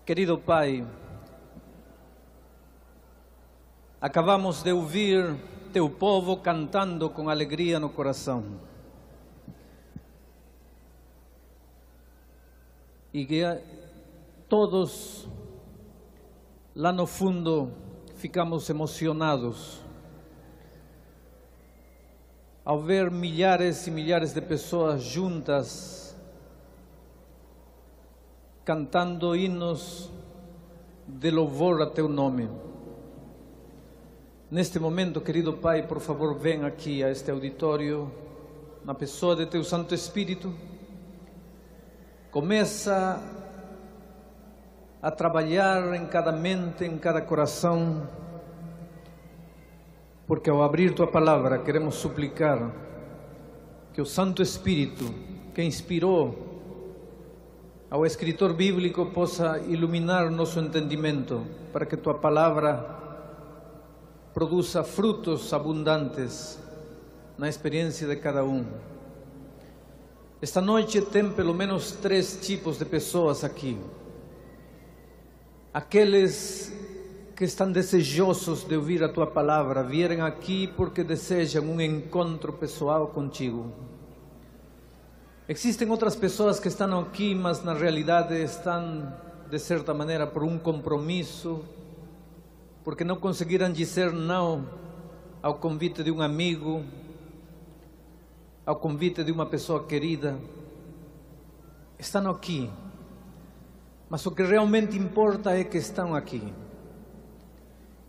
Querido Pai, acabamos de ouvir teu povo cantando com alegria no coração. E que todos lá no fundo ficamos emocionados ao ver milhares e milhares de pessoas juntas cantando hinos de louvor a teu nome. Neste momento, querido Pai, por favor, vem aqui a este auditório, na pessoa de teu Santo Espírito. Começa a trabalhar em cada mente, em cada coração, porque ao abrir tua palavra queremos suplicar que o Santo Espírito que inspirou ao escritor bíblico possa iluminar nosso entendimento, para que tua palavra produza frutos abundantes na experiência de cada um. Esta noite tem pelo menos 3 tipos de pessoas aqui. Aqueles que estão desejosos de ouvir a tua palavra, vieram aqui porque desejam um encontro pessoal contigo. Existem outras pessoas que estão aqui, mas na realidade estão, de certa maneira, por um compromisso, porque não conseguiram dizer não ao convite de um amigo, ao convite de uma pessoa querida. Estão aqui, mas o que realmente importa é que estão aqui.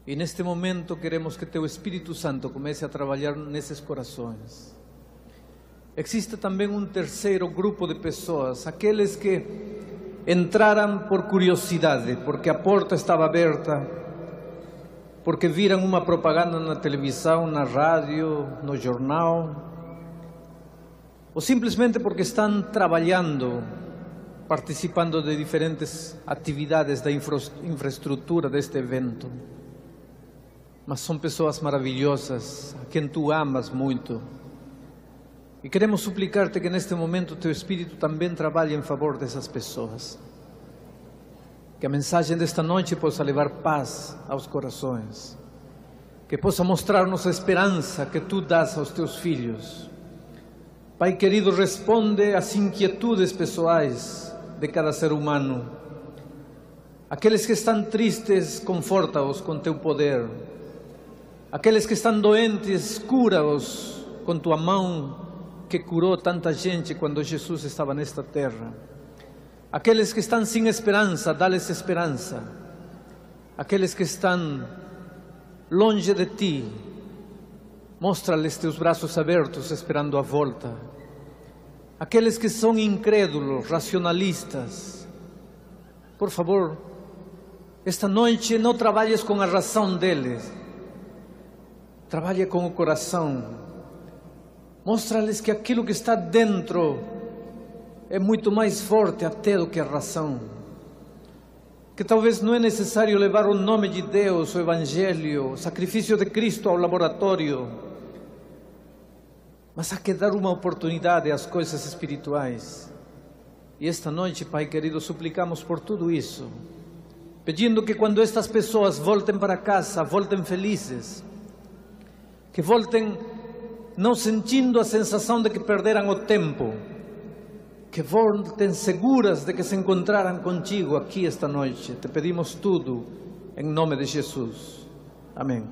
E neste momento queremos que teu Espírito Santo comece a trabalhar nesses corações. Existe também um terceiro grupo de pessoas, aqueles que entraram por curiosidade, porque a porta estava aberta, porque viram uma propaganda na televisão, na rádio, no jornal, ou simplesmente porque estão trabalhando, participando de diferentes atividades da infraestrutura deste evento. Mas são pessoas maravilhosas, a quem tu amas muito. E queremos suplicar-te que neste momento teu Espírito também trabalhe em favor dessas pessoas. Que a mensagem desta noite possa levar paz aos corações. Que possa mostrar-nos a esperança que tu dás aos teus filhos. Pai querido, responde às inquietudes pessoais de cada ser humano. Aqueles que estão tristes, conforta-os com teu poder. Aqueles que estão doentes, cura-os com tua mão, que curou tanta gente quando Jesus estava nesta terra. Aqueles que estão sem esperança, dá-lhes esperança. Aqueles que estão longe de ti, mostra-lhes teus braços abertos esperando a volta. Aqueles que são incrédulos, racionalistas, por favor, esta noite não trabalhes com a razão deles, trabalhe com o coração. Mostra-lhes que aquilo que está dentro é muito mais forte até do que a razão. Que talvez não é necessário levar o nome de Deus, o Evangelho, o sacrifício de Cristo ao laboratório, mas há que dar uma oportunidade às coisas espirituais. E esta noite, Pai querido, suplicamos por tudo isso, pedindo que quando estas pessoas voltem para casa, voltem felizes, que voltem não sentindo a sensação de que perderam o tempo, que voltem seguras de que se encontraram contigo aqui esta noite. Te pedimos tudo em nome de Jesus. Amém.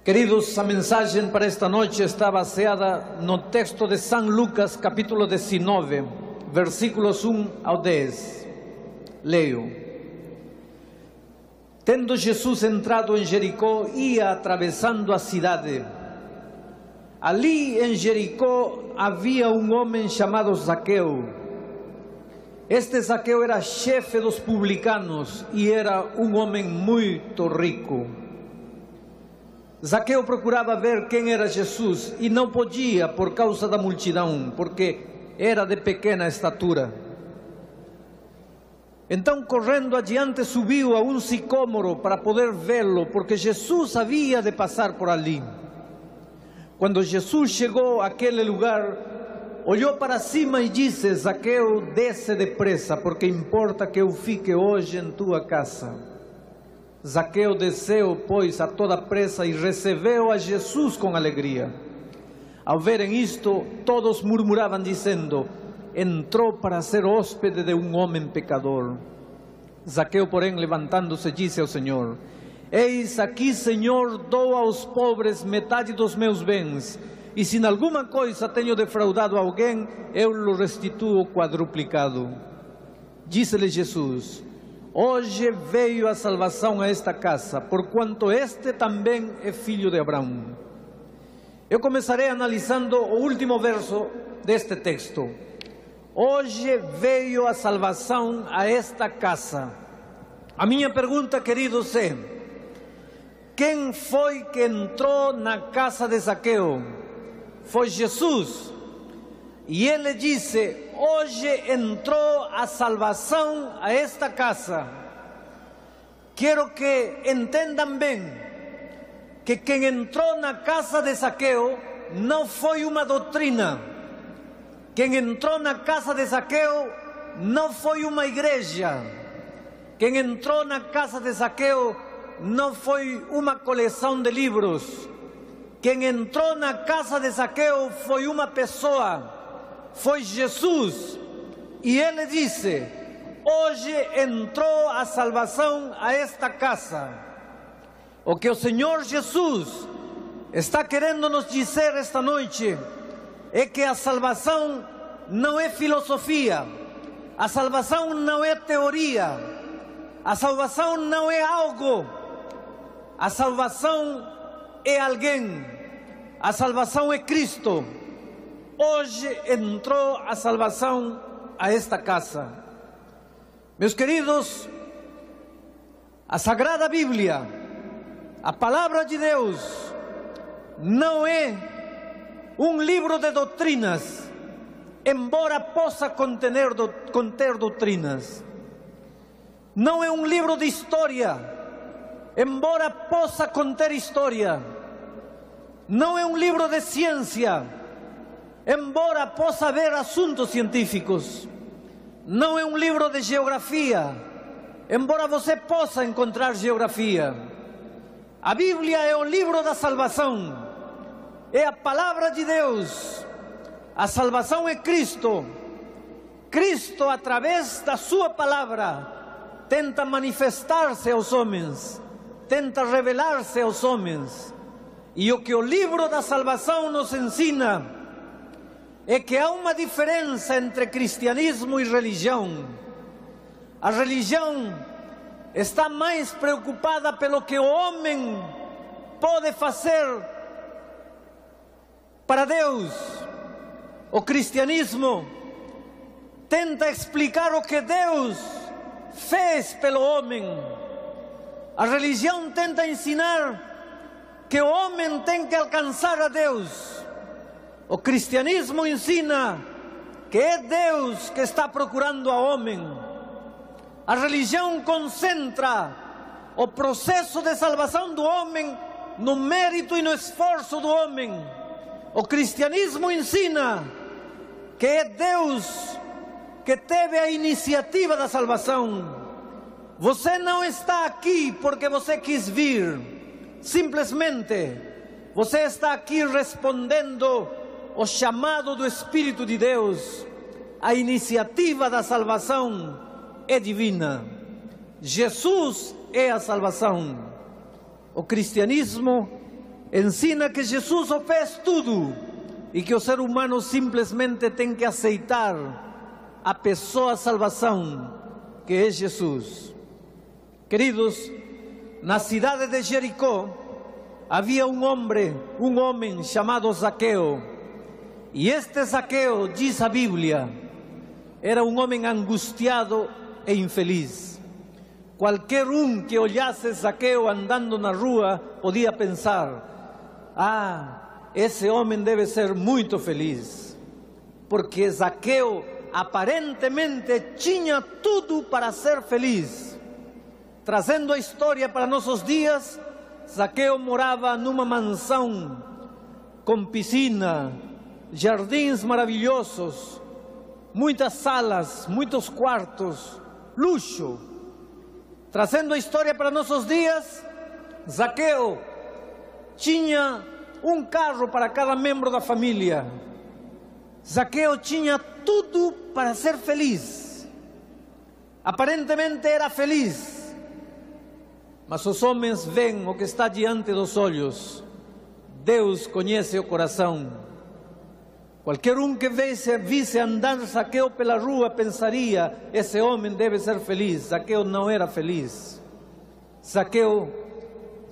Queridos, a mensagem para esta noite está baseada no texto de São Lucas, capítulo 19, versículos 1 ao 10. Leio. Tendo Jesus entrado em Jericó, ia atravessando a cidade. Ali em Jericó havia um homem chamado Zaqueu. Este Zaqueu era chefe dos publicanos e era um homem muito rico. Zaqueu procurava ver quem era Jesus e não podia por causa da multidão, porque era de pequena estatura. Então, correndo adiante, subiu a um sicômoro para poder vê-lo, porque Jesus havia de passar por ali. Quando Jesus chegou àquele lugar, olhou para cima e disse: Zaqueu, desce depressa, porque importa que eu fique hoje em tua casa. Zaqueu desceu, pois, a toda pressa e recebeu a Jesus com alegria. Ao verem isto, todos murmuravam, dizendo: entrou para ser hóspede de um homem pecador. Zaqueu, porém, levantando-se, disse ao Senhor: eis aqui, Senhor, dou aos pobres metade dos meus bens, e se em alguma coisa tenho defraudado alguém, eu lhe restituo quadruplicado. Disse-lhe Jesus: hoje veio a salvação a esta casa, porquanto este também é filho de Abraão. Eu começarei analisando o último verso deste texto. Hoje veio a salvação a esta casa. A minha pergunta, queridos, é: quem foi que entrou na casa de Zaqueu? Foi Jesus. E ele disse: hoje entrou a salvação a esta casa. Quero que entendam bem que quem entrou na casa de Zaqueu não foi uma doutrina. Quem entrou na casa de Zaqueu não foi uma igreja. Quem entrou na casa de Zaqueu não foi uma coleção de livros. Quem entrou na casa de Zaqueu foi uma pessoa, foi Jesus. E ele disse: hoje entrou a salvação a esta casa. O que o Senhor Jesus está querendo nos dizer esta noite é que a salvação não é filosofia, a salvação não é teoria, a salvação não é algo, a salvação é alguém, a salvação é Cristo. Hoje entrou a salvação a esta casa. Meus queridos, a Sagrada Bíblia, a Palavra de Deus, não é um livro de doutrinas, embora possa conter doutrinas. Não é um livro de história, embora possa conter história. Não é um livro de ciência, embora possa haver assuntos científicos. Não é um livro de geografia, embora você possa encontrar geografia. A Bíblia é o livro da salvação, é a palavra de Deus. A salvação é Cristo. Cristo, através da sua palavra, tenta manifestar-se aos homens, tenta revelar-se aos homens. E o que o livro da salvação nos ensina é que há uma diferença entre cristianismo e religião. A religião está mais preocupada pelo que o homem pode fazer para Deus. O cristianismo tenta explicar o que Deus fez pelo homem. A religião tenta ensinar que o homem tem que alcançar a Deus. O cristianismo ensina que é Deus que está procurando ao homem. A religião concentra o processo de salvação do homem no mérito e no esforço do homem. O cristianismo ensina que é Deus que teve a iniciativa da salvação. Você não está aqui porque você quis vir, simplesmente você está aqui respondendo ao chamado do Espírito de Deus. A iniciativa da salvação é divina. Jesus é a salvação. O cristianismo ensina que Jesus o fez tudo e que o ser humano simplesmente tem que aceitar a pessoa salvação, que é Jesus. Queridos, na cidade de Jericó havia um homem chamado Zaqueu. E este Zaqueu, diz a Bíblia, era um homem angustiado e infeliz. Qualquer que olhasse Zaqueu andando na rua podia pensar: esse homem deve ser muito feliz, porque Zaqueu aparentemente tinha tudo para ser feliz. Trazendo a história para nossos dias, Zaqueu morava numa mansão com piscina, jardins maravilhosos, muitas salas, muitos quartos, luxo. Trazendo a história para nossos dias, Zaqueu tinha um carro para cada membro da família. Zaqueu tinha tudo para ser feliz. Aparentemente era feliz, mas os homens veem o que está diante dos olhos. Deus conhece o coração. Qualquer um que visse andar Zaqueu pela rua pensaria: esse homem deve ser feliz. Zaqueu não era feliz. Zaqueu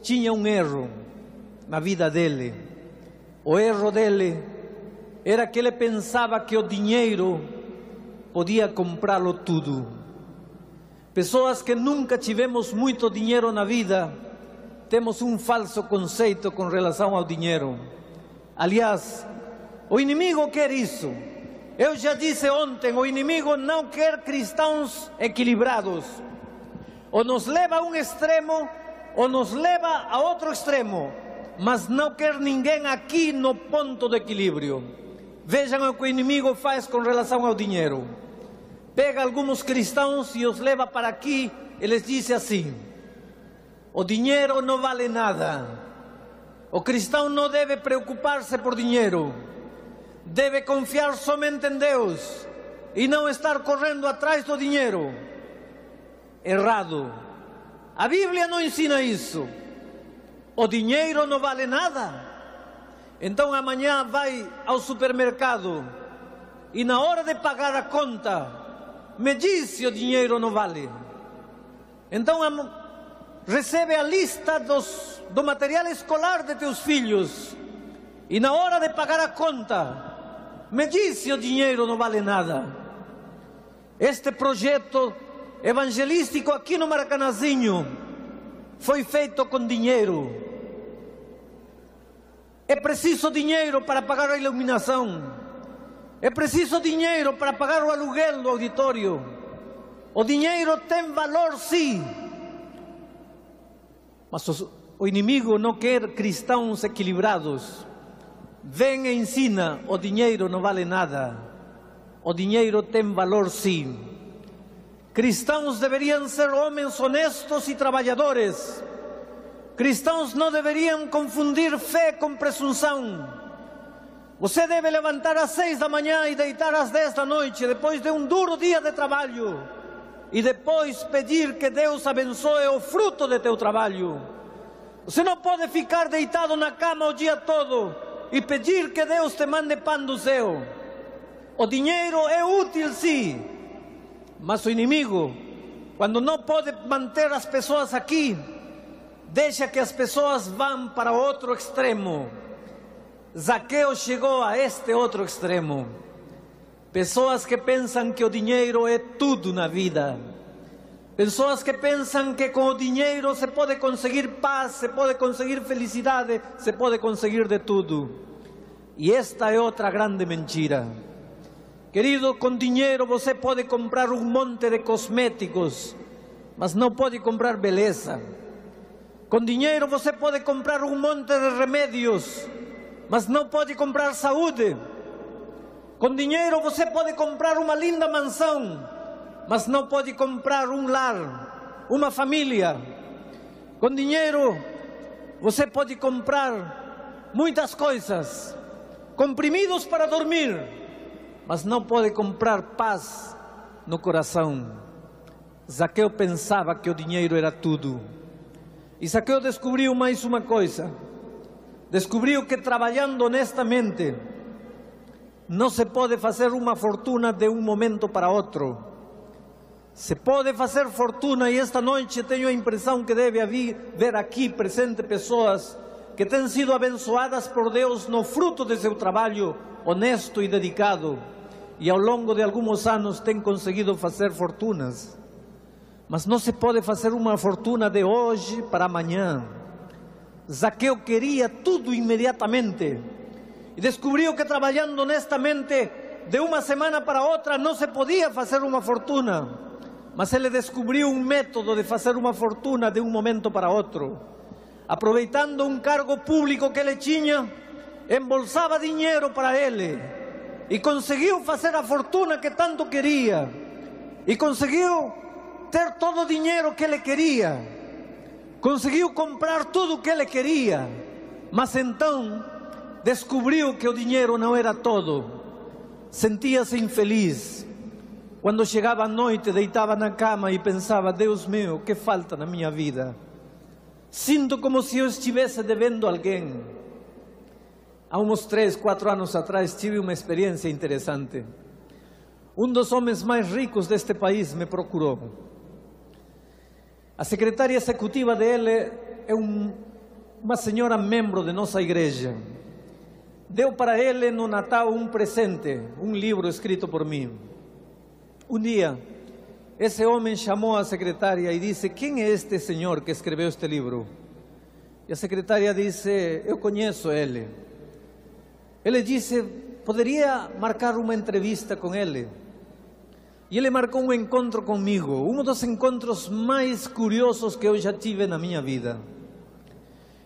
tinha um erro na vida dele. O erro dele era que ele pensava que o dinheiro podia comprá-lo tudo. Pessoas que nunca tivemos muito dinheiro na vida, temos um falso conceito com relação ao dinheiro. Aliás, o inimigo quer isso. Eu já disse ontem, o inimigo não quer cristãos equilibrados. Ou nos leva a um extremo, ou nos leva a outro extremo. Mas não quer ninguém aqui no ponto de equilíbrio. Vejam o que o inimigo faz com relação ao dinheiro. Pega alguns cristãos e os leva para aqui e les diz assim: o dinheiro não vale nada. O cristão não deve preocupar-se por dinheiro. Deve confiar somente em Deus e não estar correndo atrás do dinheiro. Errado. A Bíblia não ensina isso. O dinheiro não vale nada. Então amanhã vai ao supermercado e na hora de pagar a conta me diz se o dinheiro não vale. Então recebe a lista do material escolar de teus filhos e na hora de pagar a conta me diz se o dinheiro não vale nada. Este projeto evangelístico aqui no Maracanazinho foi feito com dinheiro. É preciso dinheiro para pagar a iluminação. É preciso dinheiro para pagar o aluguel do auditório. O dinheiro tem valor, sim. Mas o inimigo não quer cristãos equilibrados. Vem e ensina: o dinheiro não vale nada. O dinheiro tem valor, sim. Cristãos deveriam ser homens honestos e trabalhadores. Cristãos não deveriam confundir fé com presunção. Você deve levantar às 6 da manhã e deitar às 10 da noite, depois de um duro dia de trabalho, e depois pedir que Deus abençoe o fruto de teu trabalho. Você não pode ficar deitado na cama o dia todo e pedir que Deus te mande pão do céu. O dinheiro é útil, sim, mas o inimigo, quando não pode manter as pessoas aqui, deixa que as pessoas vão para outro extremo. Zaqueu chegou a este outro extremo. Pessoas que pensam que o dinheiro é tudo na vida. Pessoas que pensam que com o dinheiro se pode conseguir paz, se pode conseguir felicidade, se pode conseguir de tudo. E esta é outra grande mentira. Querido, com dinheiro você pode comprar um monte de cosméticos, mas não pode comprar beleza. Com dinheiro você pode comprar um monte de remédios, mas não pode comprar saúde. Com dinheiro você pode comprar uma linda mansão, mas não pode comprar um lar, uma família. Com dinheiro você pode comprar muitas coisas, comprimidos para dormir, mas não pode comprar paz no coração. Zaqueu pensava que o dinheiro era tudo. E Zaqueu descobriu mais uma coisa. Descobriu que trabalhando honestamente não se pode fazer uma fortuna de um momento para outro. Se pode fazer fortuna, e esta noite tenho a impressão que deve haver aqui presente pessoas que têm sido abençoadas por Deus no fruto de seu trabalho honesto e dedicado, e ao longo de alguns anos têm conseguido fazer fortunas. Mas não se pode fazer uma fortuna de hoje para amanhã. Zaqueu queria tudo imediatamente e descobriu que trabalhando honestamente de uma semana para outra não se podia fazer uma fortuna. Mas ele descobriu um método de fazer uma fortuna de um momento para outro. Aproveitando um cargo público que ele tinha, embolsava dinheiro para ele e conseguiu fazer a fortuna que tanto queria e conseguiu ter todo o dinheiro que ele queria, conseguiu comprar tudo o que ele queria, mas então descobriu que o dinheiro não era todo. Sentia-se infeliz. Quando chegava a noite, deitava na cama e pensava: Deus meu, o que falta na minha vida? Sinto como se eu estivesse devendo a alguém. Há uns 3, 4 anos atrás tive uma experiência interessante. Um dos homens mais ricos deste país me procurou. A secretária executiva dele é uma senhora membro de nossa igreja. Deu para ele no Natal um presente, um livro escrito por mim. Um dia, esse homem chamou a secretária e disse: quem é este senhor que escreveu este livro? E a secretária disse: eu conheço ele. Ele disse: poderia marcar uma entrevista com ele? E ele marcou um encontro comigo, um dos encontros mais curiosos que eu já tive na minha vida.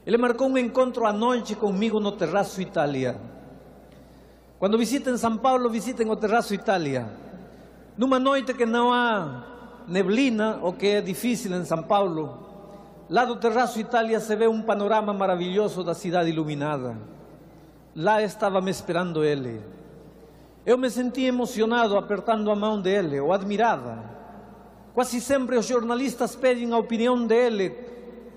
Ele marcou um encontro à noite comigo no Terraço Itália. Quando visitem São Paulo, visitem o Terraço Itália. Numa noite que não há neblina, o que é difícil em São Paulo, lá do Terraço Itália se vê um panorama maravilhoso da cidade iluminada. Lá estava me esperando ele. Eu me sentia emocionado apertando a mão dele, o admirava. Quase sempre os jornalistas pedem a opinião dele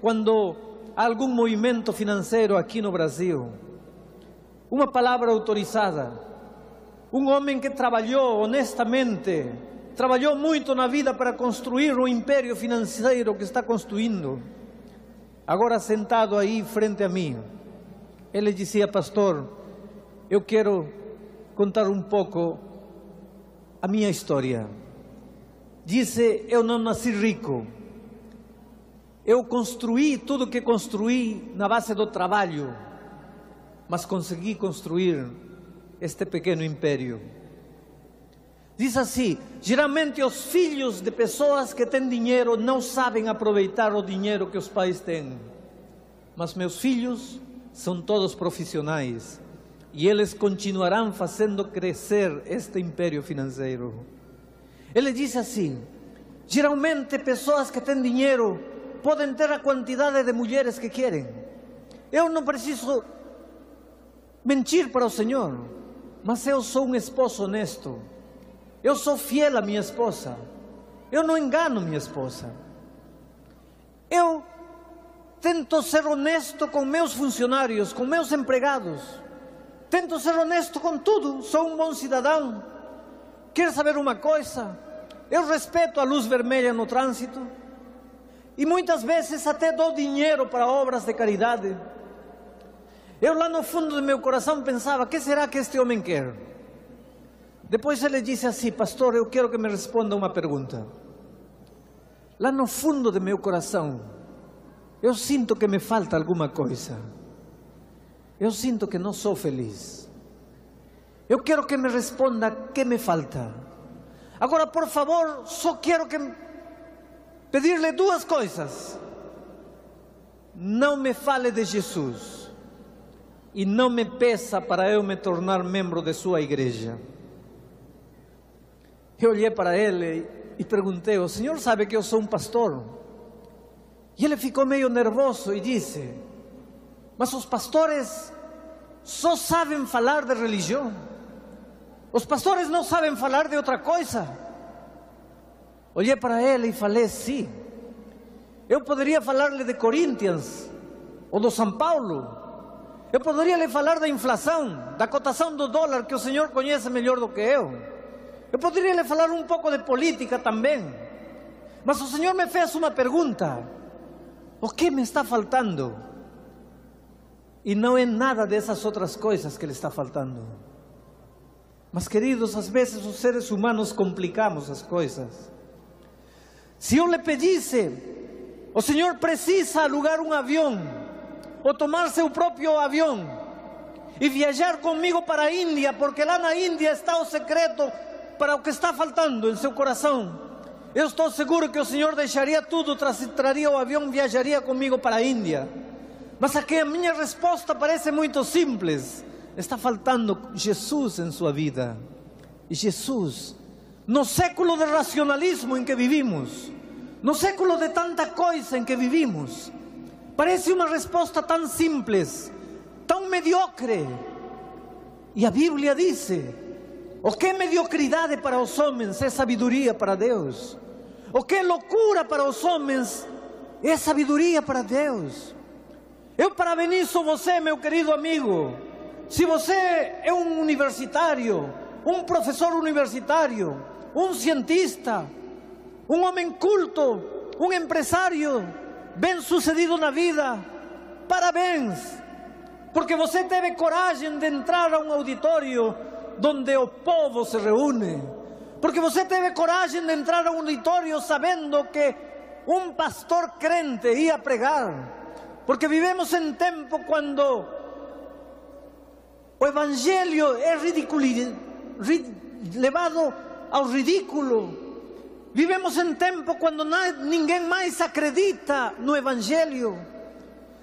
quando há algum movimento financeiro aqui no Brasil. Uma palavra autorizada. Um homem que trabalhou honestamente, trabalhou muito na vida para construir o império financeiro que está construindo. Agora sentado aí frente a mim, ele dizia: pastor, eu quero contar um pouco a minha história. Disse: eu não nasci rico. Eu construí tudo que construí na base do trabalho, mas consegui construir este pequeno império. Diz assim: geralmente os filhos de pessoas que têm dinheiro não sabem aproveitar o dinheiro que os pais têm. Mas meus filhos são todos profissionais e eles continuarão fazendo crescer este império financeiro. Ele disse assim: geralmente pessoas que têm dinheiro podem ter a quantidade de mulheres que querem. Eu não preciso mentir para o Senhor, mas eu sou um esposo honesto. Eu sou fiel à minha esposa. Eu não engano minha esposa. Eu tento ser honesto com meus funcionários, com meus empregados. Tento ser honesto com tudo. Sou um bom cidadão. Quer saber uma coisa? Eu respeito a luz vermelha no trânsito. E muitas vezes até dou dinheiro para obras de caridade. Eu lá no fundo do meu coração pensava: o que será que este homem quer? Depois ele disse assim: pastor, eu quero que me responda uma pergunta. Lá no fundo do meu coração, eu sinto que me falta alguma coisa. Eu sinto que não sou feliz. Eu quero que me responda o que me falta. Agora, por favor, só quero pedir-lhe 2 coisas. Não me fale de Jesus e não me peça para eu me tornar membro de sua igreja. Eu olhei para ele e perguntei: o senhor sabe que eu sou um pastor? E ele ficou meio nervoso e disse: mas os pastores só sabem falar de religião. Os pastores não sabem falar de outra coisa. Olhei para ele e falei: sim. Eu poderia falar-lhe de Corinthians ou do São Paulo. Eu poderia lhe falar da inflação, da cotação do dólar, que o senhor conhece melhor do que eu. Eu poderia lhe falar um pouco de política também. Mas o senhor me fez uma pergunta: o que me está faltando? E não é nada dessas outras coisas que lhe está faltando. Mas, queridos, às vezes os seres humanos complicamos as coisas. Se eu lhe pedisse: o senhor precisa alugar um avião, ou tomar seu próprio avião e viajar comigo para a Índia, porque lá na Índia está o secreto para o que está faltando em seu coração. Eu estou seguro que o senhor deixaria tudo, traria o avião e viajaria comigo para a Índia. Mas aqui a minha resposta parece muito simples. está faltando Jesus em sua vida. E Jesus, no século de racionalismo em que vivimos, no século de tanta coisa em que vivimos, parece uma resposta tão simples, tão mediocre. E a Bíblia diz: o que é mediocridade para os homens é sabedoria para Deus. O que é loucura para os homens é sabedoria para Deus. Eu parabenizo você, meu querido amigo. Se você é um universitário, um professor universitário, um cientista, um homem culto, um empresário bem-sucedido na vida, parabéns, porque você teve coragem de entrar a um auditório onde o povo se reúne, porque você teve coragem de entrar a um auditório sabendo que um pastor crente ia pregar, porque vivemos em tempo quando o evangelho é levado ao ridículo. Vivemos em tempo quando ninguém mais acredita no evangelho.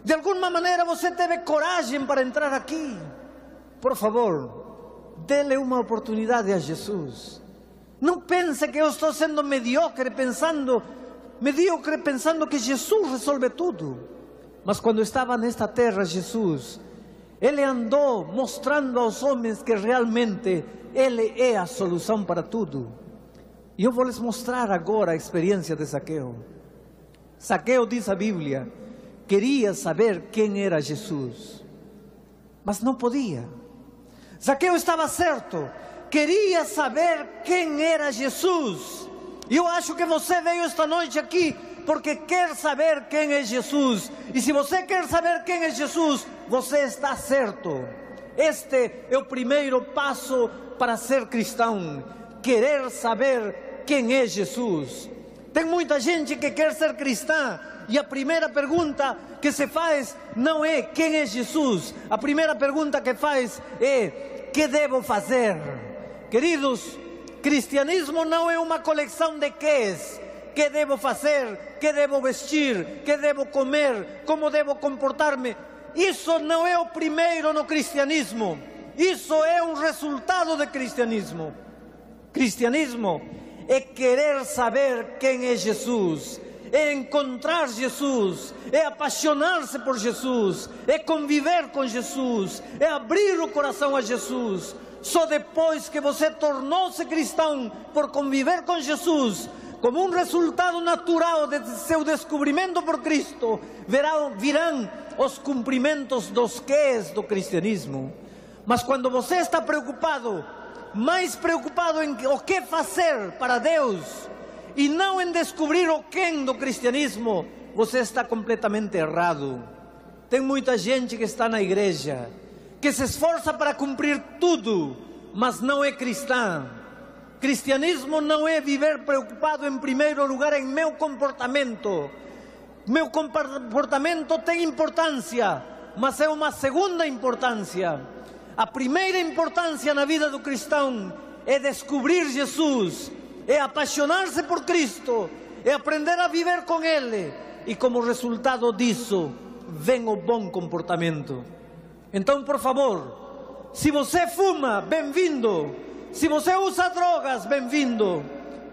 De alguma maneira você teve coragem para entrar aqui. Por favor, dê-lhe uma oportunidade a Jesus. Não pense que eu estou sendo medíocre pensando que Jesus resolve tudo. Mas quando estava nesta terra, Jesus, Ele andou mostrando aos homens que realmente Ele é a solução para tudo. E eu vou lhes mostrar agora a experiência de Zaqueu. Zaqueu, diz a Bíblia, queria saber quem era Jesus, mas não podia. Zaqueu estava certo, queria saber quem era Jesus. E eu acho que você veio esta noite aqui porque quer saber quem é Jesus. E se você quer saber quem é Jesus, você está certo. Este é o primeiro passo para ser cristão: querer saber quem é Jesus. Tem muita gente que quer ser cristã e a primeira pergunta que se faz não é quem é Jesus. A primeira pergunta que faz é: que devo fazer? Queridos, cristianismo não é uma coleção de quês. Que devo fazer? Que devo vestir? Que devo comer? Como devo comportar-me? Isso não é o primeiro no cristianismo. Isso é um resultado do cristianismo. Cristianismo é querer saber quem é Jesus, é encontrar Jesus, é apaixonar-se por Jesus, é conviver com Jesus, é abrir o coração a Jesus. Só depois que você tornou-se cristão por conviver com Jesus, como um resultado natural de seu descobrimento por Cristo, virão os cumprimentos dos quês do cristianismo. Mas quando você está preocupado, mais preocupado em o que fazer para Deus e não em descobrir o quem do cristianismo, você está completamente errado. Tem muita gente que está na igreja, que se esforça para cumprir tudo, mas não é cristã. Cristianismo não é viver preocupado em primeiro lugar em meu comportamento. Meu comportamento tem importância, mas é uma segunda importância. A primeira importância na vida do cristão é descobrir Jesus, é apaixonar-se por Cristo, é aprender a viver com Ele, e como resultado disso vem o bom comportamento. Então, por favor, se você fuma, bem-vindo. Se você usa drogas, bem-vindo.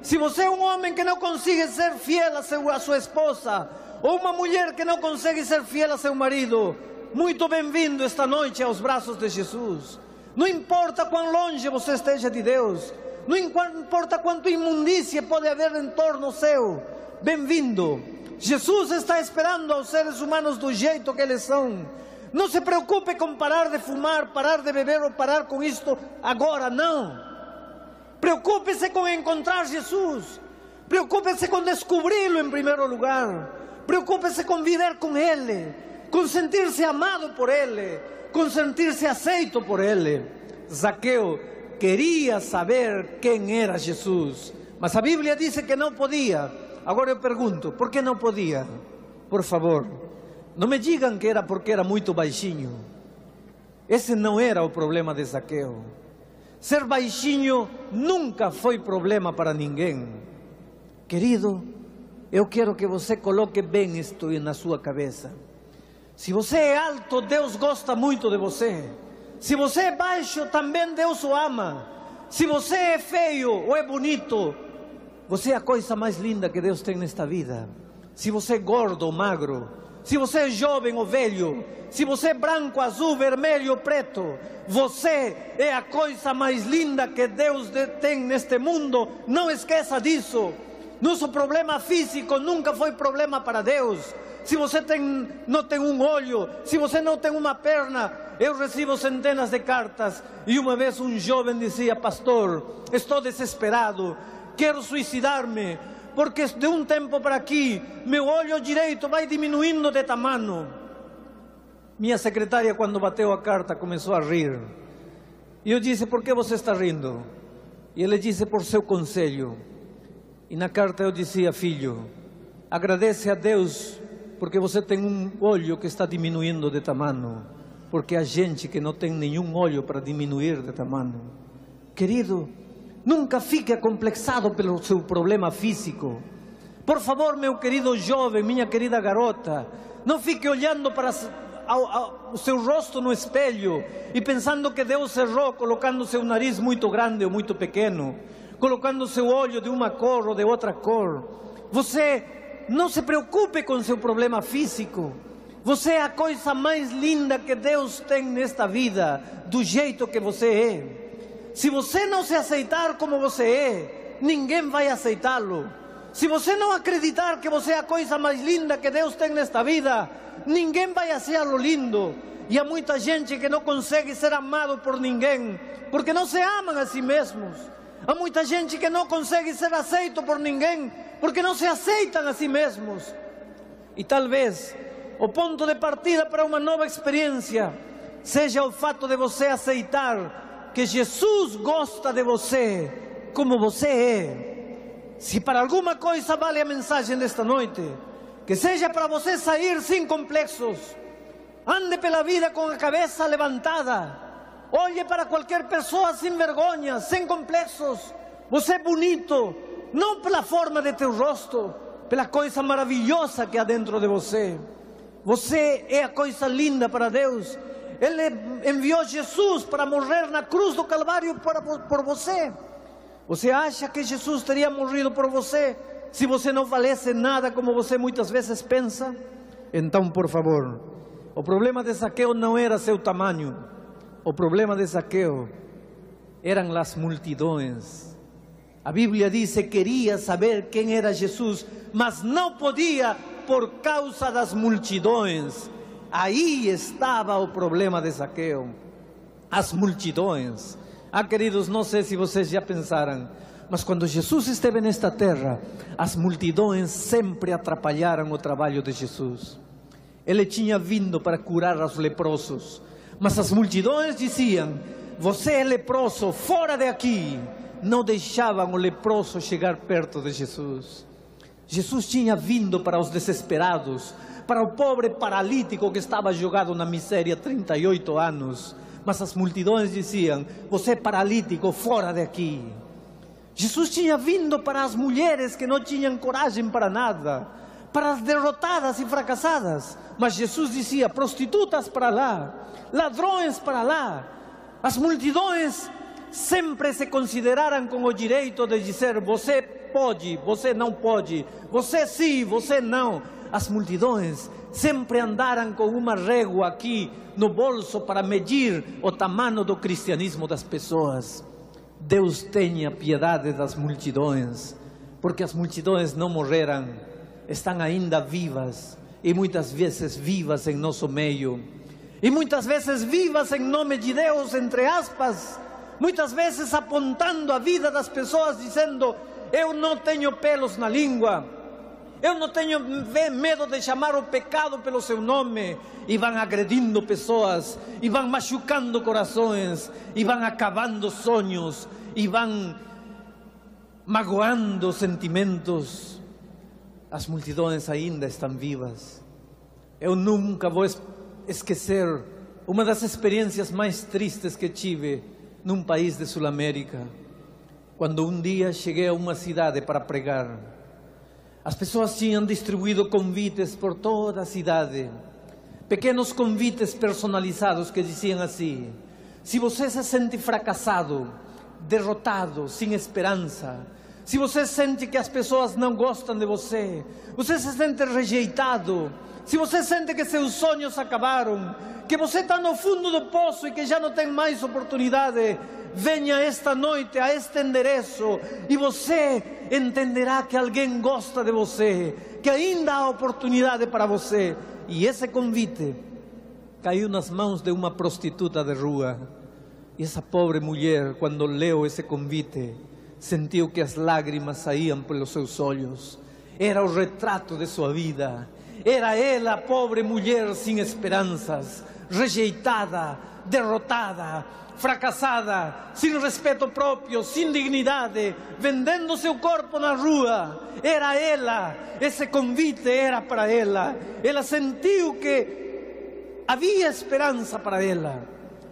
Se você é um homem que não consegue ser fiel a sua esposa, ou uma mulher que não consegue ser fiel a seu marido, muito bem-vindo esta noite aos braços de Jesus. Não importa quão longe você esteja de Deus, não importa quanto imundícia pode haver em torno seu, bem-vindo. Jesus está esperando aos seres humanos do jeito que eles são. Não se preocupe com parar de fumar, parar de beber ou parar com isto agora, não. Preocupe-se com encontrar Jesus. Preocupe-se com descobri-lo em primeiro lugar. Preocupe-se com viver com Ele, com sentir-se amado por Ele, com sentir-se aceito por Ele. Zaqueu queria saber quem era Jesus, mas a Bíblia diz que não podia. Agora eu pergunto, por que não podia? Por favor, não me digam que era porque era muito baixinho. Esse não era o problema de Zaqueu. Ser baixinho nunca foi problema para ninguém. Querido, eu quero que você coloque bem isto na sua cabeça. Se você é alto, Deus gosta muito de você. Se você é baixo, também Deus o ama. Se você é feio ou é bonito, você é a coisa mais linda que Deus tem nesta vida. Se você é gordo ou magro, se você é jovem ou velho, se você é branco, azul, vermelho ou preto, você é a coisa mais linda que Deus tem neste mundo. Não esqueça disso. Nosso problema físico nunca foi problema para Deus. Se você não tem um olho, se você não tem uma perna, eu recebo centenas de cartas. E uma vez um jovem dizia: pastor, estou desesperado, quero suicidar-me, porque de um tempo para aqui, meu olho direito vai diminuindo de tamanho. Minha secretária, quando bateu a carta, começou a rir. E eu disse: por que você está rindo? E ele disse: por seu conselho. E na carta eu dizia: filho, agradece a Deus porque você tem um olho que está diminuindo de tamanho, porque há gente que não tem nenhum olho para diminuir de tamanho. Querido, nunca fique acomplexado pelo seu problema físico. Por favor, meu querido jovem, minha querida garota, não fique olhando para o seu rosto no espelho e pensando que Deus errou colocando seu nariz muito grande ou muito pequeno, colocando seu olho de uma cor ou de outra cor. Você não se preocupe com seu problema físico. Você é a coisa mais linda que Deus tem nesta vida, do jeito que você é. Se você não se aceitar como você é, ninguém vai aceitá-lo. Se você não acreditar que você é a coisa mais linda que Deus tem nesta vida, ninguém vai achá-lo lindo. E há muita gente que não consegue ser amado por ninguém, porque não se amam a si mesmos. Há muita gente que não consegue ser aceito por ninguém, porque não se aceitam a si mesmos. E talvez o ponto de partida para uma nova experiência seja o fato de você aceitar que Jesus gosta de você como você é. Se para alguma coisa vale a mensagem desta noite, que seja para você sair sem complexos. Ande pela vida com a cabeça levantada. Olhe para qualquer pessoa sem vergonha, sem complexos. Você é bonito, não pela forma de teu rosto, pela coisa maravilhosa que há dentro de você. Você é a coisa linda para Deus. Ele enviou Jesus para morrer na cruz do Calvário por você. Você acha que Jesus teria morrido por você se você não valesse nada, como você muitas vezes pensa? Então, por favor, o problema de Zaqueu não era seu tamanho. O problema de Zaqueu eram as multidões. A Bíblia diz que queria saber quem era Jesus, mas não podia por causa das multidões. Aí estava o problema de Zaqueu, as multidões. Queridos, não sei se vocês já pensaram, mas quando Jesus esteve nesta terra, as multidões sempre atrapalharam o trabalho de Jesus. Ele tinha vindo para curar os leprosos, mas as multidões diziam: você é leproso, fora de aqui. Não deixavam o leproso chegar perto de Jesus. Jesus tinha vindo para os desesperados, para o pobre paralítico que estava jogado na miséria há 38 anos. Mas as multidões diziam: você é paralítico, fora de aqui. Jesus tinha vindo para as mulheres que não tinham coragem para nada, para as derrotadas e fracassadas. Mas Jesus dizia: prostitutas para lá, ladrões para lá. As multidões sempre se consideraram com o direito de dizer: você pode, você não pode, você sim, você não. As multidões sempre andaram com uma régua aqui no bolso para medir o tamanho do cristianismo das pessoas. Deus tenha piedade das multidões, porque as multidões não morreram, estão ainda vivas, e muitas vezes vivas em nosso meio, e muitas vezes vivas em nome de Deus, entre aspas, muitas vezes apontando a vida das pessoas, dizendo: eu não tenho pelos na língua, eu não tenho medo de chamar o pecado pelo seu nome. E vão agredindo pessoas, e vão machucando corações, e vão acabando sonhos, e vão magoando sentimentos. As multidões ainda estão vivas. Eu nunca vou esquecer uma das experiências mais tristes que tive num país de Sul-América, quando um dia cheguei a uma cidade para pregar. As pessoas tinham distribuído convites por toda a cidade, pequenos convites personalizados que diziam assim: se você se sente fracassado, derrotado, sem esperança, se você sente que as pessoas não gostam de você, você se sente rejeitado, se você sente que seus sonhos acabaram, que você está no fundo do poço e que já não tem mais oportunidade, venha esta noite a este endereço e você entenderá que alguém gosta de você, que ainda há oportunidade para você. E esse convite caiu nas mãos de uma prostituta de rua. E essa pobre mulher, quando leu esse convite, sentiu que as lágrimas saíam pelos seus olhos. Era o retrato de sua vida. Era ela, pobre mulher sem esperanças, rejeitada, derrotada, fracassada, sem respeito próprio, sem dignidade, vendendo seu corpo na rua. Era ela, esse convite era para ela. Ela sentiu que havia esperança para ela.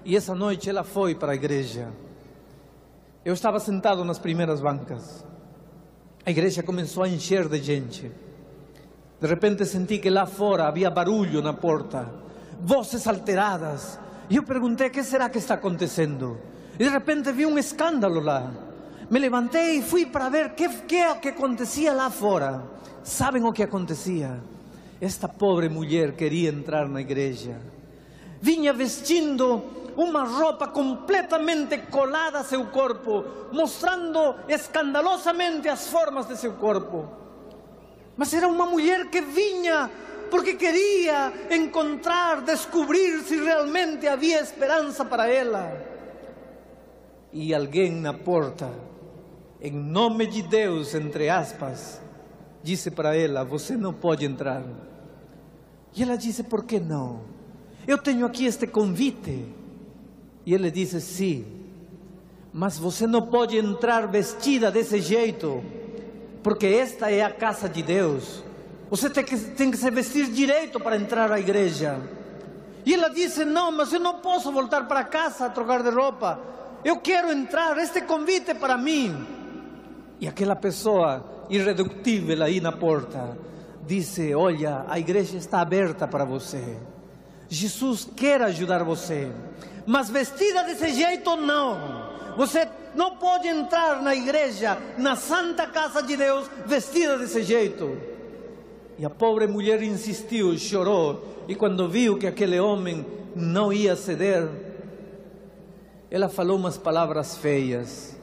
E essa noite ela foi para a igreja. Eu estava sentado nas primeiras bancas. A igreja começou a encher de gente. De repente senti que lá fora havia barulho na porta, vozes alteradas. E eu perguntei, o que será que está acontecendo? E de repente vi um escândalo lá. Me levantei e fui para ver o que acontecia lá fora. Sabem o que acontecia? Esta pobre mulher queria entrar na igreja. Vinha vestindo uma roupa completamente colada a seu corpo, mostrando escandalosamente as formas de seu corpo. Mas era uma mulher que vinha porque queria encontrar, descobrir se realmente havia esperança para ela. E alguém na porta, em nome de Deus, entre aspas, disse para ela, você não pode entrar. E ela disse, por que não? Eu tenho aqui este convite. E ele disse, sim, mas você não pode entrar vestida desse jeito, porque esta é a casa de Deus. Você tem que se vestir direito para entrar à igreja. E ela disse, não, mas eu não posso voltar para casa a trocar de roupa. Eu quero entrar, este convite é para mim. E aquela pessoa irredutível aí na porta disse, olha, a igreja está aberta para você. Jesus quer ajudar você, mas vestida desse jeito não. Você não pode entrar na igreja, na santa casa de Deus, vestida desse jeito. E a pobre mulher insistiu, chorou, e quando viu que aquele homem não ia ceder, ela falou umas palavras feias,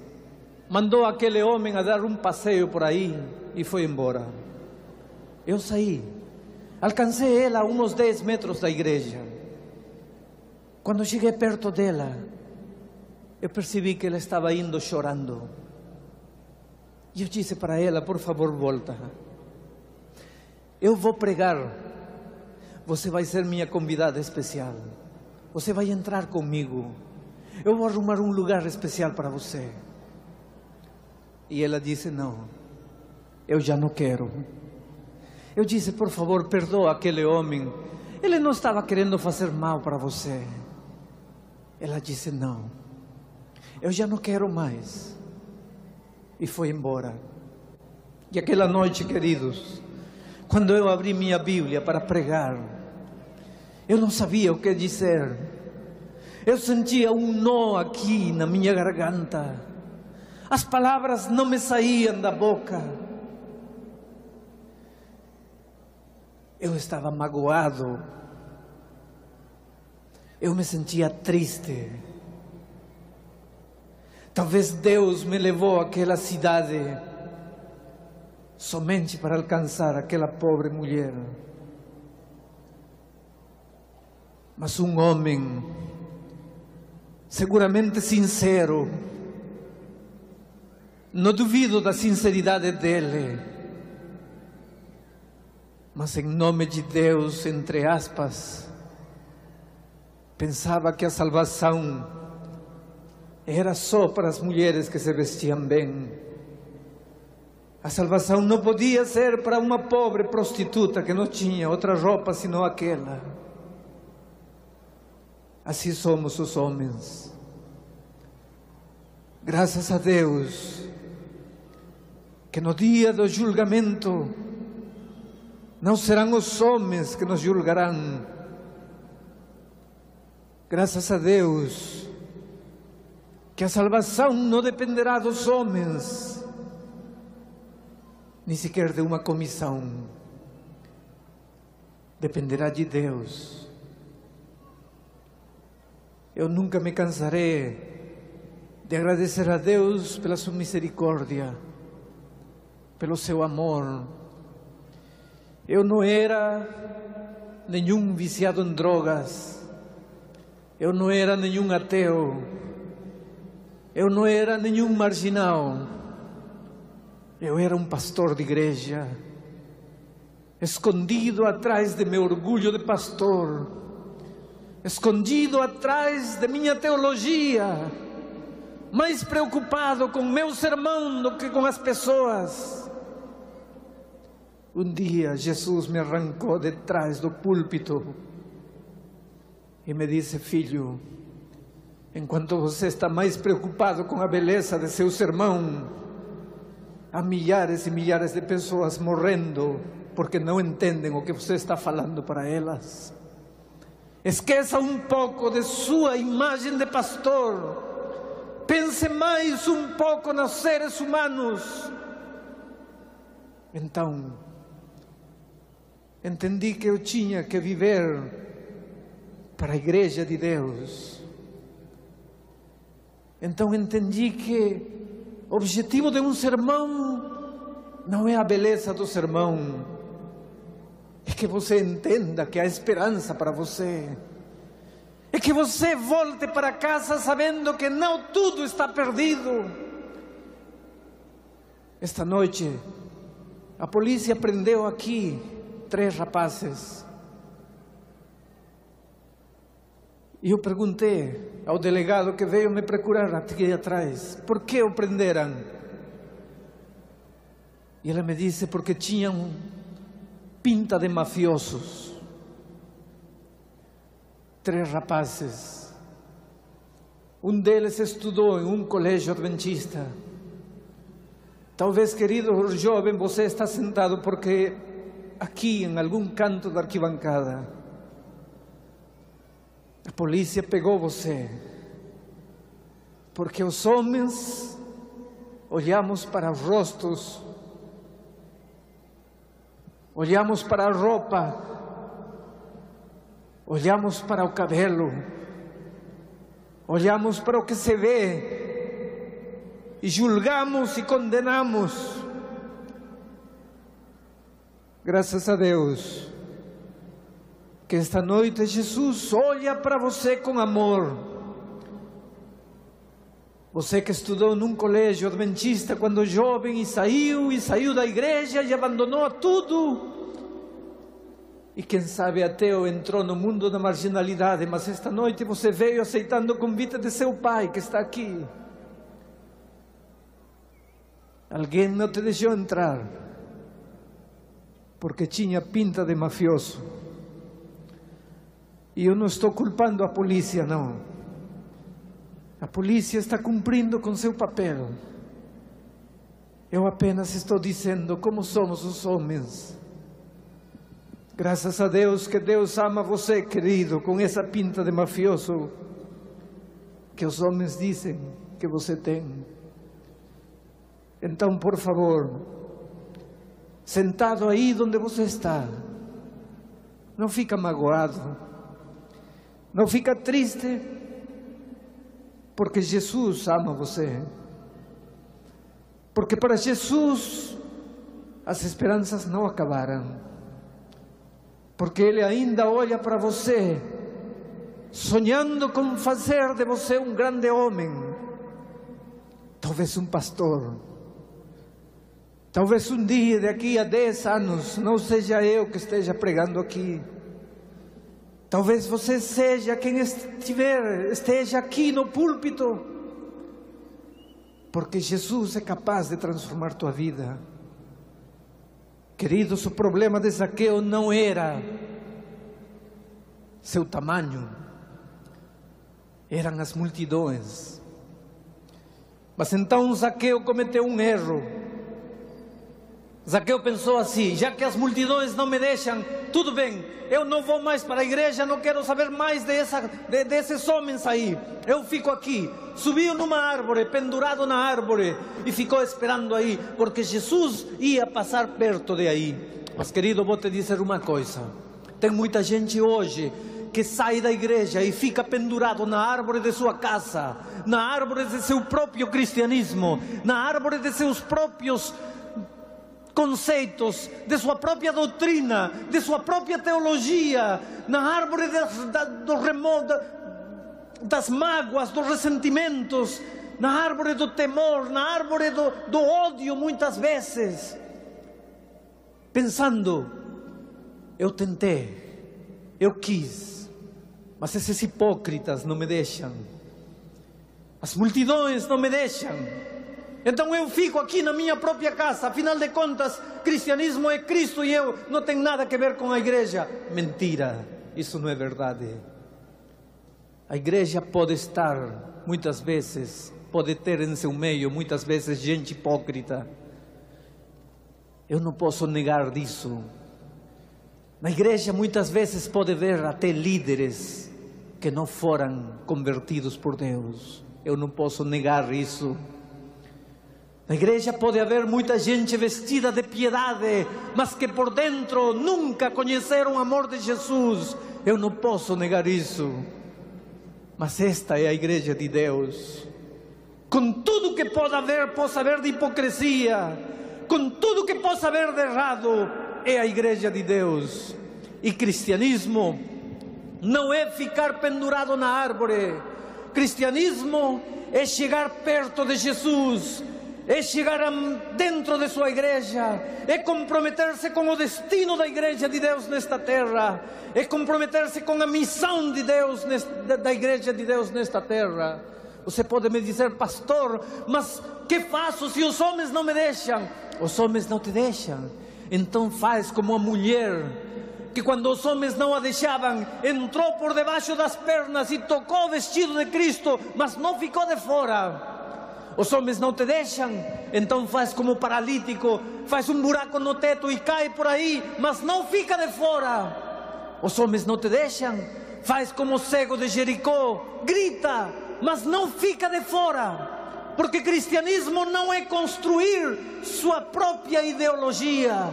mandou aquele homem a dar um passeio por aí e foi embora. Eu saí, alcancei ela a uns 10 metros da igreja. Quando cheguei perto dela, eu percebi que ela estava indo chorando. E eu disse para ela, por favor, volta. Eu vou pregar, você vai ser minha convidada especial, você vai entrar comigo, eu vou arrumar um lugar especial para você. E ela disse, não, eu já não quero. Eu disse, por favor, perdoa aquele homem, ele não estava querendo fazer mal para você. Ela disse, não, eu já não quero mais. E foi embora. E aquela noite, queridos, quando eu abri minha Bíblia para pregar, eu não sabia o que dizer. Eu sentia um nó aqui na minha garganta. As palavras não me saíam da boca. Eu estava magoado. Eu me sentia triste. Talvez Deus me levou àquela cidade somente para alcançar aquela pobre mulher. Mas um homem, seguramente sincero, não duvido da sinceridade dele, mas em nome de Deus, entre aspas, pensava que a salvação era só para as mulheres que se vestiam bem. A salvação não podia ser para uma pobre prostituta que não tinha outra roupa senão aquela. Assim somos os homens. Graças a Deus, que no dia do julgamento não serão os homens que nos julgarão. Graças a Deus, que a salvação não dependerá dos homens, nem sequer de uma comissão, dependerá de Deus. Eu nunca me cansarei de agradecer a Deus pela sua misericórdia, pelo seu amor. Eu não era nenhum viciado em drogas, eu não era nenhum ateu, eu não era nenhum marginal. Eu era um pastor de igreja, escondido atrás de meu orgulho de pastor, escondido atrás de minha teologia, mais preocupado com meu sermão do que com as pessoas. Um dia Jesus me arrancou de trás do púlpito e me disse: filho, enquanto você está mais preocupado com a beleza de seu sermão, há milhares e milhares de pessoas morrendo porque não entendem o que você está falando para elas. Esqueça um pouco de sua imagem de pastor. Pense mais um pouco nos seres humanos. Então, entendi que eu tinha que viver para a igreja de Deus. Então entendi que o objetivo de um sermão não é a beleza do sermão, é que você entenda que há esperança para você, é que você volte para casa sabendo que não tudo está perdido. Esta noite, a polícia prendeu aqui 3 rapazes. E eu perguntei ao delegado que veio me procurar aqui atrás: por que o prenderam? E ele me disse: porque tinham pinta de mafiosos. 3 rapazes. Um deles estudou em um colégio adventista. Talvez, querido jovem, você está sentado porque aqui em algum canto da arquibancada a polícia pegou você, porque os homens olhamos para os rostos, olhamos para a roupa, olhamos para o cabelo, olhamos para o que se vê e julgamos e condenamos. Graças a Deus que esta noite Jesus olha para você com amor. Você que estudou num colégio adventista quando jovem e saiu da igreja e abandonou tudo. E quem sabe ateu, entrou no mundo da marginalidade, mas esta noite você veio aceitando o convite de seu pai que está aqui. Alguém não te deixou entrar porque tinha pinta de mafioso. E eu não estou culpando a polícia, não. A polícia está cumprindo com seu papel. Eu apenas estou dizendo como somos os homens. Graças a Deus que Deus ama você, querido, com essa pinta de mafioso que os homens dizem que você tem. Então, por favor, sentado aí onde você está, não fica magoado. Não fica triste, porque Jesus ama você. Porque para Jesus as esperanças não acabaram. Porque Ele ainda olha para você, sonhando com fazer de você um grande homem. Talvez um pastor. Talvez um dia, daqui a 10 anos, não seja eu que esteja pregando aqui. Talvez você seja quem esteja aqui no púlpito, porque Jesus é capaz de transformar tua vida. Queridos, o problema de Zaqueu não era seu tamanho, eram as multidões. Mas então Zaqueu cometeu um erro. Zaqueu pensou assim: já que as multidões não me deixam, tudo bem, eu não vou mais para a igreja, não quero saber mais desses homens aí, eu fico aqui. Subiu numa árvore, pendurado na árvore, e ficou esperando aí, porque Jesus ia passar perto de aí. Mas querido, vou te dizer uma coisa: tem muita gente hoje que sai da igreja e fica pendurado na árvore de sua casa, na árvore de seu próprio cristianismo, na árvore de seus próprios conceitos, de sua própria doutrina, de sua própria teologia, na árvore das mágoas, dos ressentimentos, na árvore do temor, na árvore do ódio, muitas vezes, pensando: eu tentei, eu quis, mas esses hipócritas não me deixam, as multidões não me deixam, então eu fico aqui na minha própria casa. Afinal de contas, cristianismo é Cristo e eu não tenho nada a ver com a igreja. Mentira, isso não é verdade. A igreja pode estar, muitas vezes, pode ter em seu meio, muitas vezes, gente hipócrita. Eu não posso negar disso. Na igreja muitas vezes pode haver até líderes que não foram convertidos por Deus. Eu não posso negar isso. Na igreja pode haver muita gente vestida de piedade, mas que por dentro nunca conheceram o amor de Jesus. Eu não posso negar isso. Mas esta é a igreja de Deus. Com tudo que possa haver de hipocrisia, com tudo que possa haver de errado, é a igreja de Deus. E cristianismo não é ficar pendurado na árvore. Cristianismo é chegar perto de Jesus, é chegar dentro de sua igreja, é comprometer-se com o destino da igreja de Deus nesta terra, é comprometer-se com a missão de Deus, da igreja de Deus nesta terra. Você pode me dizer: pastor, mas que faço se os homens não me deixam? Os homens não te deixam, então faz como a mulher, que quando os homens não a deixavam, entrou por debaixo das pernas e tocou o vestido de Cristo, mas não ficou de fora. Os homens não te deixam, então faz como o paralítico, faz um buraco no teto e cai por aí, mas não fica de fora. Os homens não te deixam, faz como o cego de Jericó, grita, mas não fica de fora. Porque cristianismo não é construir sua própria ideologia,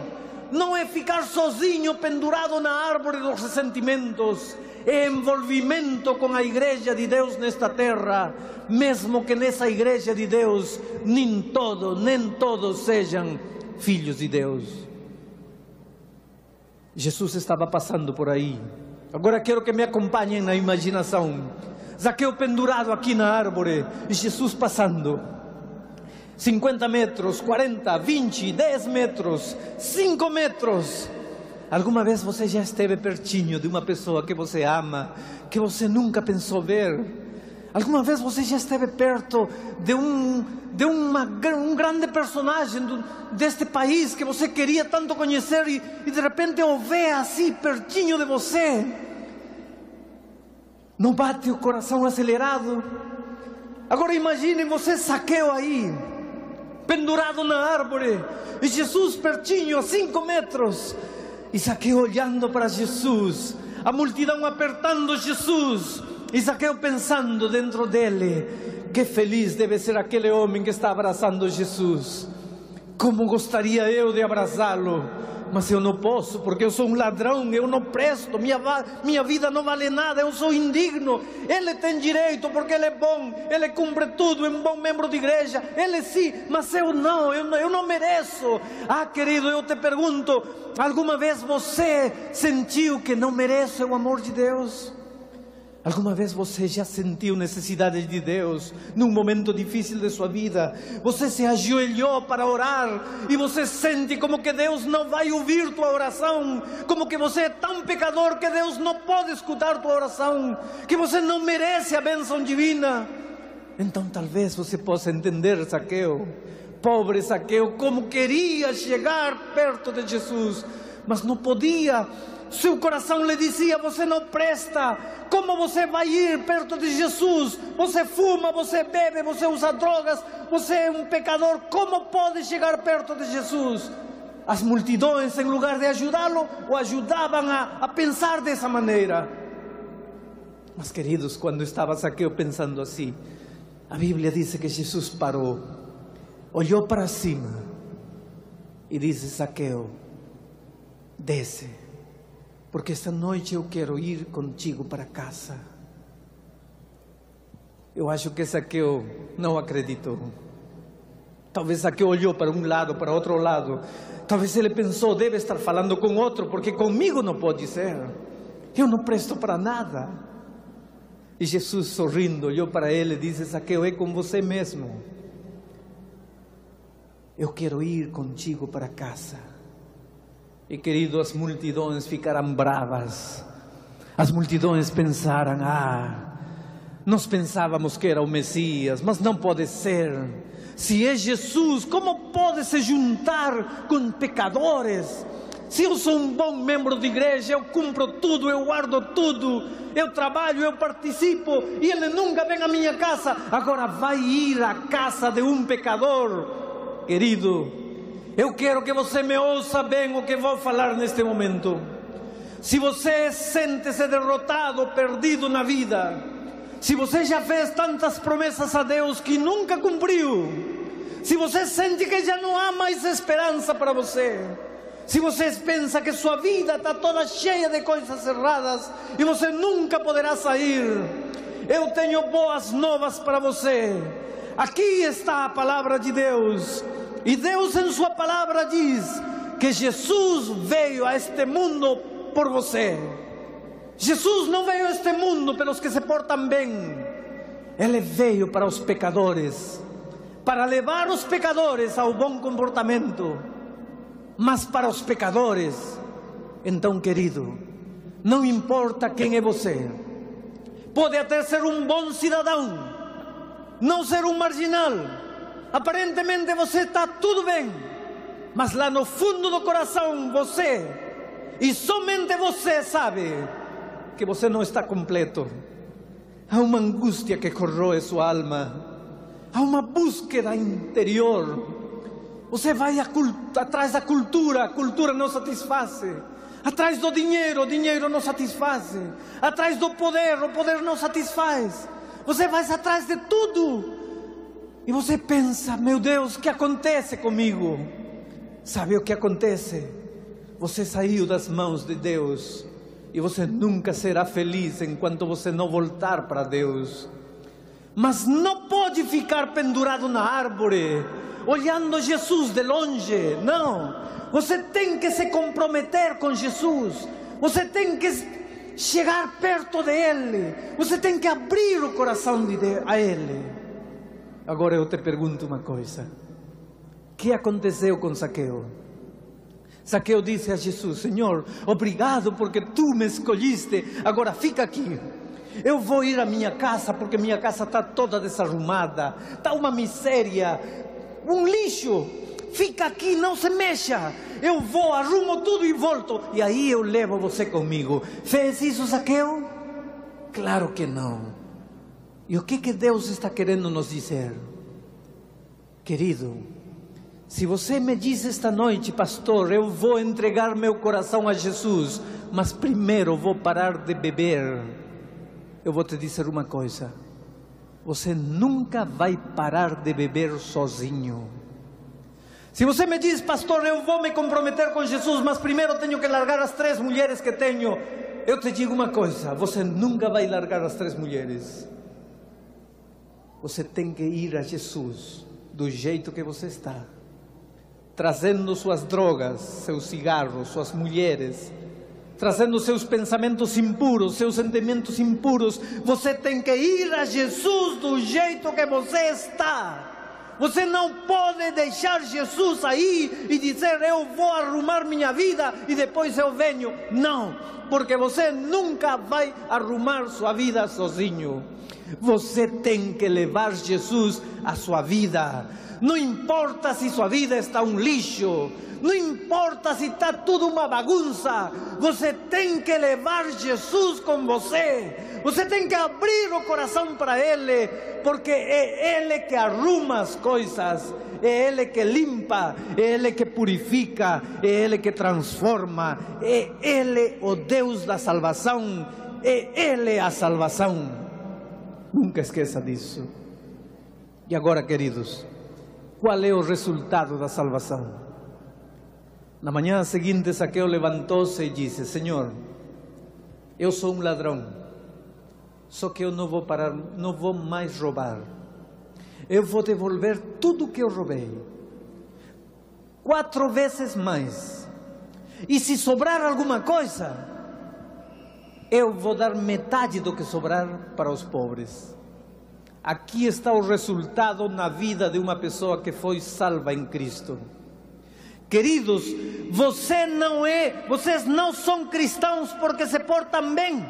não é ficar sozinho pendurado na árvore dos ressentimentos, é envolvimento com a igreja de Deus nesta terra, mesmo que nessa igreja de Deus nem todos sejam filhos de Deus. Jesus estava passando por aí. Agora quero que me acompanhem na imaginação. Zaqueu pendurado aqui na árvore e Jesus passando. 50 metros, 40, 20, 10 metros, 5 metros. Alguma vez você já esteve pertinho de uma pessoa que você ama, que você nunca pensou ver? Alguma vez você já esteve perto de um grande personagem deste país que você queria tanto conhecer e de repente o vê assim pertinho de você? Não bate o coração acelerado? Agora imaginem você, Zaqueu, aí, pendurado na árvore, e Jesus pertinho, a 5 metros, e Zaqueu olhando para Jesus, a multidão apertando Jesus, e Zaqueu pensando dentro dele: que feliz deve ser aquele homem que está abraçando Jesus. Como gostaria eu de abraçá-lo, mas eu não posso, porque eu sou um ladrão, eu não presto, minha vida não vale nada, eu sou indigno. Ele tem direito, porque ele é bom, ele cumpre tudo, é um bom membro de igreja, ele sim, mas eu não mereço. Ah, querido, eu te pergunto, alguma vez você sentiu que não merece o amor de Deus? Alguma vez você já sentiu necessidade de Deus num momento difícil de sua vida? Você se ajoelhou para orar e você sente como que Deus não vai ouvir tua oração, como que você é tão pecador que Deus não pode escutar tua oração, que você não merece a bênção divina? Então talvez você possa entender Zaqueu, pobre Zaqueu, como queria chegar perto de Jesus, mas não podia. Seu coração lhe dizia: você não presta, como você vai ir perto de Jesus? Você fuma, você bebe, você usa drogas, você é um pecador, como pode chegar perto de Jesus? As multidões, em lugar de ajudá-lo, o ajudavam a pensar dessa maneira. Mas, queridos, quando estava Zaqueu pensando assim, a Bíblia diz que Jesus parou, olhou para cima e disse: Zaqueu, desce, porque esta noite eu quero ir contigo para casa. Eu acho que Zaqueu não acreditou. Talvez Zaqueu olhou para um lado, para outro lado. Talvez ele pensou: deve estar falando com outro, porque comigo não pode ser. Eu não presto para nada. E Jesus, sorrindo, olhou para ele e disse: Zaqueu, é com você mesmo. Eu quero ir contigo para casa. E, querido, as multidões ficaram bravas. As multidões pensaram: nós pensávamos que era o Messias, mas não pode ser. Se é Jesus, como pode se juntar com pecadores? Se eu sou um bom membro de igreja, eu cumpro tudo, eu guardo tudo, eu trabalho, eu participo, e ele nunca vem à minha casa, agora vai ir à casa de um pecador. Querido, eu quero que você me ouça bem o que vou falar neste momento. Se você sente-se derrotado, perdido na vida, se você já fez tantas promessas a Deus que nunca cumpriu, se você sente que já não há mais esperança para você, se você pensa que sua vida está toda cheia de coisas erradas e você nunca poderá sair, eu tenho boas novas para você. Aqui está a palavra de Deus, e Deus em sua palavra diz que Jesus veio a este mundo por você. Jesus não veio a este mundo pelos que se portam bem. Ele veio para os pecadores, para levar os pecadores ao bom comportamento. Mas para os pecadores, então, querido, não importa quem é você. Pode até ser um bom cidadão, não ser um marginal. Aparentemente você está tudo bem, mas lá no fundo do coração você, e somente você sabe que você não está completo. Há uma angústia que corrói sua alma, há uma búsqueda interior. Você vai atrás da cultura, a cultura não satisfaz. Atrás do dinheiro, o dinheiro não satisfaz. Atrás do poder, o poder não satisfaz. Você vai atrás de tudo e você pensa: meu Deus, o que acontece comigo? Sabe o que acontece? Você saiu das mãos de Deus. E você nunca será feliz enquanto você não voltar para Deus. Mas não pode ficar pendurado na árvore, olhando Jesus de longe. Não, você tem que se comprometer com Jesus. Você tem que chegar perto dele. Você tem que abrir o coração a ele. Agora eu te pergunto uma coisa: o que aconteceu com Zaqueu? Zaqueu disse a Jesus: Senhor, obrigado porque tu me escolhiste, agora fica aqui. Eu vou ir à minha casa, porque minha casa está toda desarrumada, está uma miséria, um lixo. Fica aqui, não se mexa. Eu vou, arrumo tudo e volto, e aí eu levo você comigo. Fez isso, Zaqueu? Claro que não. E o que Deus está querendo nos dizer? Querido, se você me diz esta noite: pastor, eu vou entregar meu coração a Jesus, mas primeiro vou parar de beber, eu vou te dizer uma coisa: você nunca vai parar de beber sozinho. Se você me diz: pastor, eu vou me comprometer com Jesus, mas primeiro tenho que largar as 3 mulheres que tenho, eu te digo uma coisa: você nunca vai largar as 3 mulheres. Você tem que ir a Jesus do jeito que você está, trazendo suas drogas, seus cigarros, suas mulheres, trazendo seus pensamentos impuros, seus sentimentos impuros. Você tem que ir a Jesus do jeito que você está. Você não pode deixar Jesus aí e dizer: eu vou arrumar minha vida e depois eu venho. Não, porque você nunca vai arrumar sua vida sozinho. Você tem que levar Jesus à sua vida. Não importa se sua vida está um lixo, não importa se está tudo uma bagunça, você tem que levar Jesus com você. Você tem que abrir o coração para Ele, porque é Ele que arruma as coisas, é Ele que limpa, é Ele que purifica, é Ele que transforma, é Ele o Deus da salvação, é Ele a salvação. Nunca esqueça disso. E agora, queridos, qual é o resultado da salvação? Na manhã seguinte, Zaqueu levantou-se e disse: Senhor, eu sou um ladrão, só que eu não vou parar, não vou mais roubar. Eu vou devolver tudo que eu roubei, 4 vezes mais. E se sobrar alguma coisa, eu vou dar metade do que sobrar para os pobres. Aqui está o resultado na vida de uma pessoa que foi salva em Cristo. Queridos, vocês não são cristãos porque se portam bem.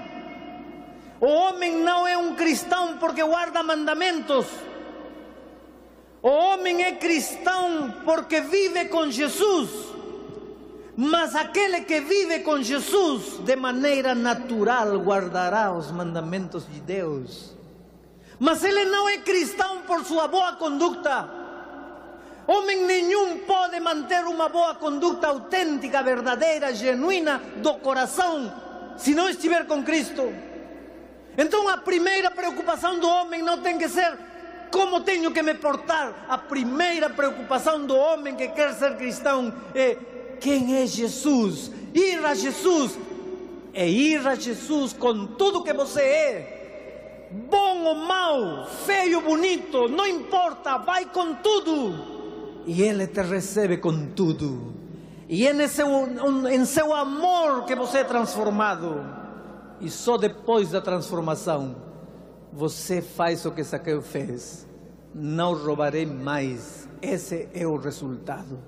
O homem não é um cristão porque guarda mandamentos. O homem é cristão porque vive com Jesus. Mas aquele que vive com Jesus de maneira natural guardará os mandamentos de Deus. Mas ele não é cristão por sua boa conduta. Homem nenhum pode manter uma boa conduta autêntica, verdadeira, genuína, do coração, se não estiver com Cristo. Então a primeira preocupação do homem não tem que ser como tenho que me portar. A primeira preocupação do homem que quer ser cristão é: quem é Jesus? Ir a Jesus. É ir a Jesus com tudo que você é. Bom ou mau, feio ou bonito, não importa, vai com tudo. E Ele te recebe com tudo. E é em seu amor que você é transformado. E só depois da transformação, você faz o que Zaqueu fez: não roubarei mais. Esse é o resultado.